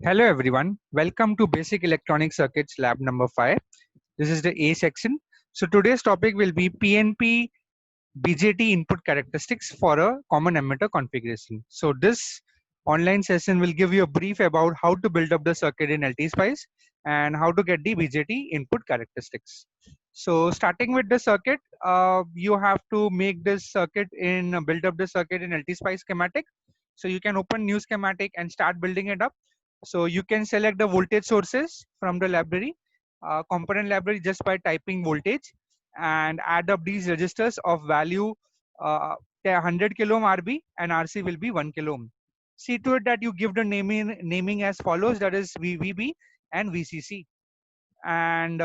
Hello everyone, welcome to Basic Electronic Circuits lab number 5. This is the A section. So today's topic will be PNP BJT input characteristics for a common emitter configuration. So this online session will give you a brief about how to build up the circuit in LTSpice and how to get the BJT input characteristics. So starting with the circuit, you have to make this circuit build up the circuit in LTSpice schematic. So you can open new schematic and start building it up. So you can select the voltage sources from the library, component library, just by typing voltage and add up these registers of value 100 kilo ohm RB and RC will be 1 kilo ohm. See to it that you give the naming as follows, that is VVB and VCC. And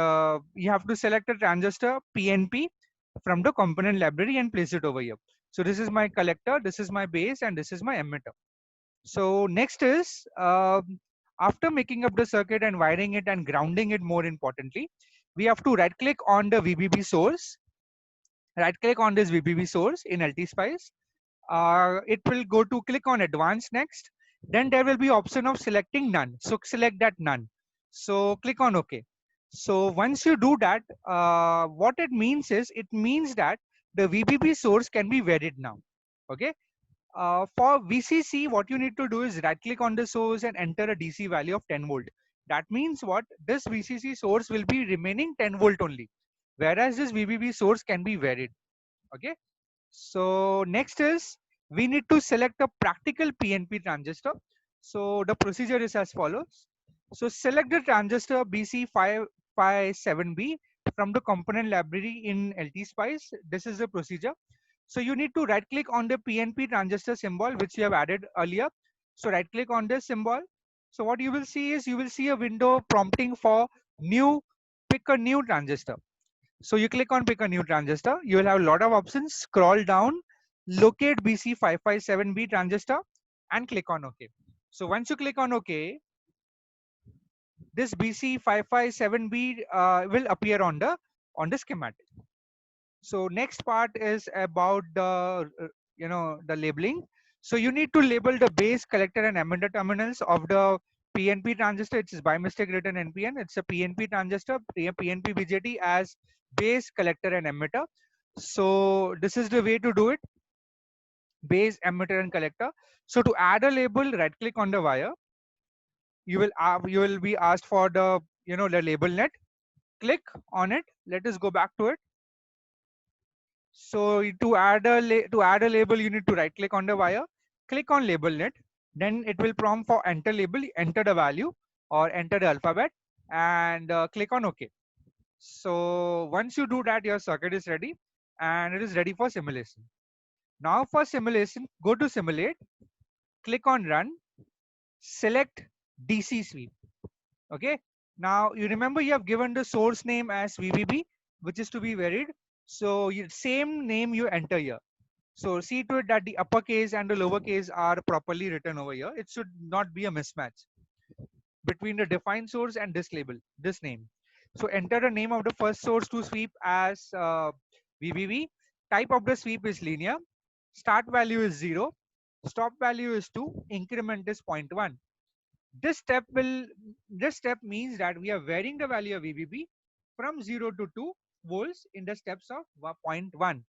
you have to select a transistor PNP from the component library and place it over here. So this is my collector, this is my base, and this is my emitter. So next is after making up the circuit and wiring it and grounding it, more importantly, we have to right click on the VBB source. Right click on this VBB source in LTSpice. It will go to click on advanced next. Then there will be option of selecting none. So select that none. So click on OK. So once you do that, what it means is it means that the VBB source can be varied now. Okay. For VCC, what you need to do is right click on the source and enter a DC value of 10 volt. That means what? This VCC source will be remaining 10 volt only, whereas this VBB source can be varied. Okay. So next is we need to select a practical PNP transistor. So the procedure is as follows. So select the transistor BC557B from the component library in LTSpice. This is the procedure. So you need to right click on the PNP transistor symbol which you have added earlier. So right click on this symbol. So what you will see is you will see a window prompting for pick a new transistor. So you click on pick a new transistor. You will have a lot of options. Scroll down, locate BC557B transistor and click on OK. So once you click on OK, this BC557B will appear on the schematic. So next part is about the labeling. So you need to label the base, collector, and emitter terminals of the PNP transistor. It's by mistake written NPN. It's a PNP transistor, PNP BJT as base, collector, and emitter. So this is the way to do it: base, emitter, and collector. So to add a label, right click on the wire. You will be asked for the label net. Click on it. Let us go back to it. So to add a label, you need to right click on the wire, click on label net, then it will prompt for enter label, enter the value or enter the alphabet, and click on OK. So once you do that, your circuit is ready and it is ready for simulation. Now for simulation, go to simulate, click on run, select DC sweep. Okay. Now you remember you have given the source name as VBB, which is to be varied. So same name you enter here. So see to it that the uppercase and the lowercase are properly written over here. It should not be a mismatch between the defined source and this label, this name. So enter the name of the first source to sweep as VBB. Type of the sweep is linear. Start value is 0. Stop value is 2. Increment is 0.1. This step means that we are varying the value of VBB from 0 to 2 volts in the steps of 0.1.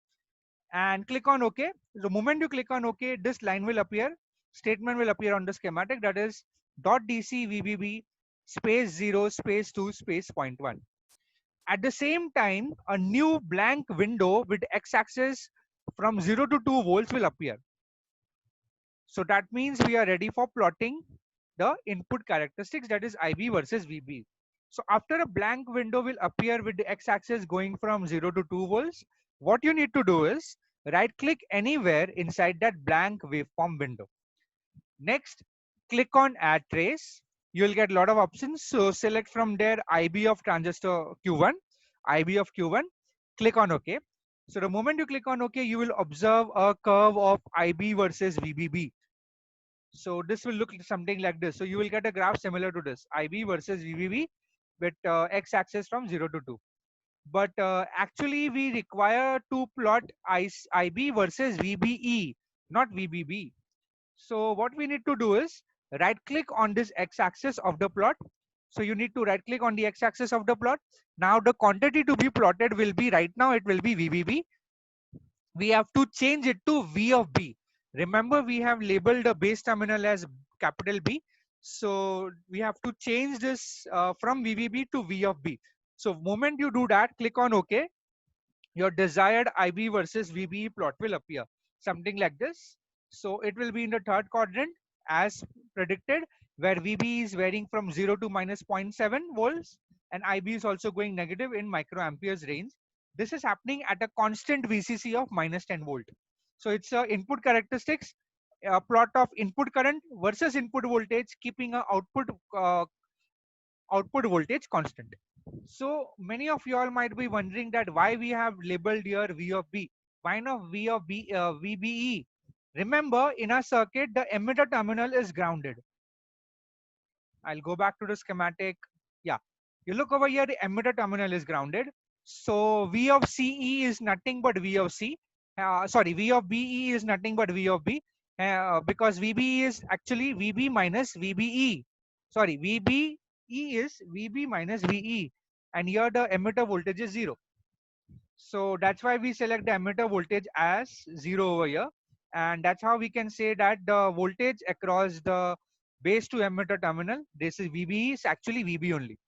And click on OK. The moment you click on OK, this line will appear, statement will appear on the schematic, that is .dc VBB space 0 space 2 space 0.1. At the same time, a new blank window with x-axis from 0 to 2 volts will appear. So that means we are ready for plotting the input characteristics, that is IB versus VB. So after a blank window will appear with the x-axis going from 0 to 2 volts, what you need to do is right click anywhere inside that blank waveform window. Next, click on add trace. You'll get a lot of options. So select from there IB of transistor Q1, IB of Q1, click on OK. So the moment you click on OK, you will observe a curve of IB versus VBB. So this will look something like this. So you will get a graph similar to this, IB versus VBB with x-axis from 0 to 2. But actually we require to plot IB versus VBE, not VBB. So what we need to do is right click on this x-axis of the plot. So you need to right click on the x-axis of the plot. Now the quantity to be plotted will be, right now it will be VBB. We have to change it to V of B. Remember, we have labeled the base terminal as capital B. So we have to change this from VBB to V of B. So moment you do that, click on OK. Your desired IB versus VBE plot will appear. Something like this. So it will be in the third quadrant as predicted, where VB is varying from 0 to minus 0.7 volts and IB is also going negative in microamperes range. This is happening at a constant VCC of minus 10 volt. So it's a input characteristics, a plot of input current versus input voltage, keeping a output voltage constant. So many of you all might be wondering that why we have labeled here V of B. Why not V of B, VBE? Remember, in our circuit, the emitter terminal is grounded. I'll go back to the schematic. Yeah, you look over here, the emitter terminal is grounded. So V of CE is nothing but V of C. Sorry, V of BE is nothing but V of B, because VBE is actually VB minus VBE. Sorry, VBE is VB minus VE, and here the emitter voltage is 0. So that's why we select the emitter voltage as 0 over here. And that's how we can say that the voltage across the base to emitter terminal, this is VBE, is actually VB only.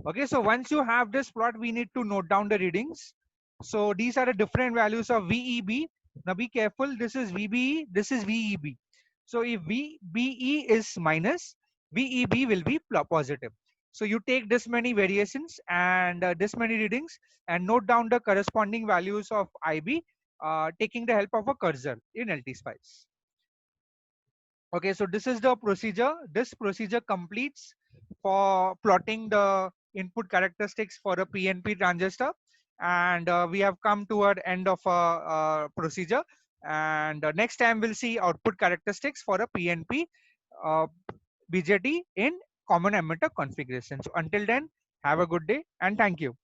Okay, so once you have this plot, we need to note down the readings. So these are the different values of VEB. Now be careful, this is VBE, this is VEB. So if VBE is minus, VEB will be positive. So you take this many variations and this many readings and note down the corresponding values of IB, taking the help of a cursor in LTSpice. Okay, so this is the procedure. This procedure completes for plotting the input characteristics for a PNP transistor. And we have come toward end of a procedure. And next time we'll see output characteristics for a PNP BJT in common emitter configuration. So until then, have a good day and thank you.